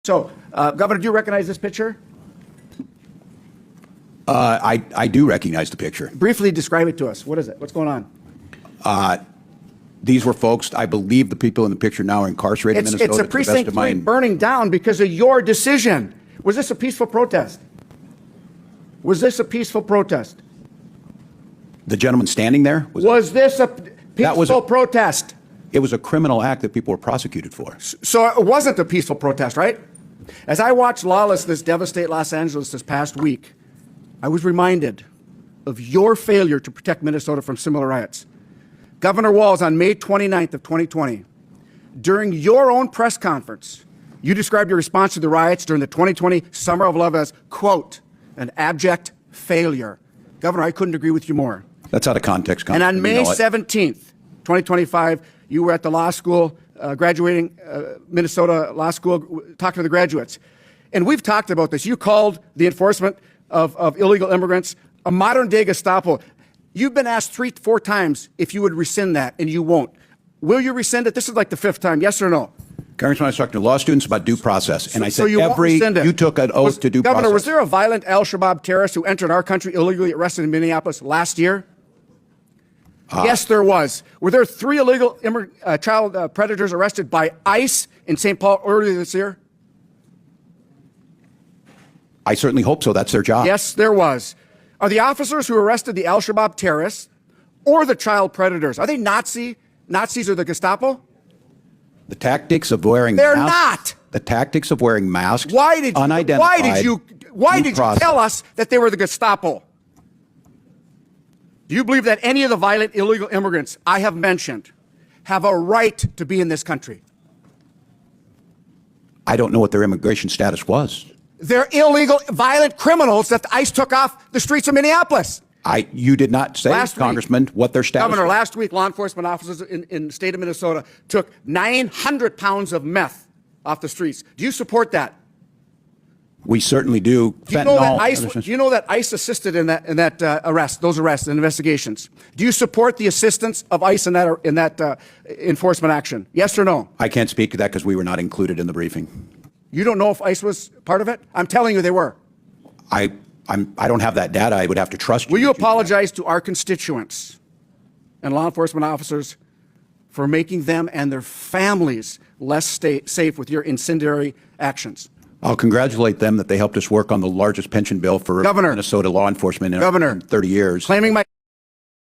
So, Governor, do you recognize this picture? I do recognize the picture. Briefly describe it to us. What is it? What's going on? These were folks, I believe the people in the picture now are incarcerated in Minnesota. It's a precinct 3 burning down because of your decision. Was this a peaceful protest? Was this a peaceful protest? The gentleman standing there? Was this a peaceful protest? It was a criminal act that people were prosecuted for. So it wasn't a peaceful protest, right? As I watched lawlessness devastate Los Angeles this past week, I was reminded of your failure to protect Minnesota from similar riots. Governor Walz, on May 29th of 2020, during your own press conference, you described your response to the riots during the 2020 Summer of Love as, quote, an abject failure. Governor, I couldn't agree with you more. That's out of context. And on May 17th, 2025, you were at the law school, graduating Minnesota Law School, talking to the graduates. And we've talked about this. You called the enforcement of illegal immigrants a modern-day Gestapo. You've been asked 3-4 times if you would rescind that, and you won't. Will you rescind it? This is like the 5th time, yes or no? Congressman, I was talking to law students about due process, and I said you took an oath to due process. Governor, was there a violent al-Shabaab terrorist who entered our country illegally arrested in Minneapolis last year? Yes, there was. Were there 3 illegal child predators arrested by ICE in St. Paul earlier this year? I certainly hope so. That's their job. Yes, there was. Are the officers who arrested the al-Shabaab terrorists or the child predators, are they Nazis or the Gestapo? The tactics of wearing They're masks. not. The tactics of wearing masks. Why did you tell us that they were the Gestapo? Do you believe that any of the violent illegal immigrants I have mentioned have a right to be in this country? I don't know what their immigration status was. They're illegal, violent criminals that ICE took off the streets of Minneapolis. You did not say, Congressman, what their status was. Governor, last week, law enforcement officers in the state of Minnesota took 900 pounds of meth off the streets. Do you support that? We certainly do. Do you know that ICE assisted in that those arrests and investigations? Do you support the assistance of ICE in that enforcement action? Yes or no? I can't speak to that because we were not included in the briefing. You don't know if ICE was part of it? I'm telling you they were. I don't have that data. I would have to trust you. Will you apologize to our constituents and law enforcement officers for making them and their families less safe with your incendiary actions? I'll congratulate them that they helped us work on the largest pension bill for Minnesota law enforcement in 30 years. Claiming my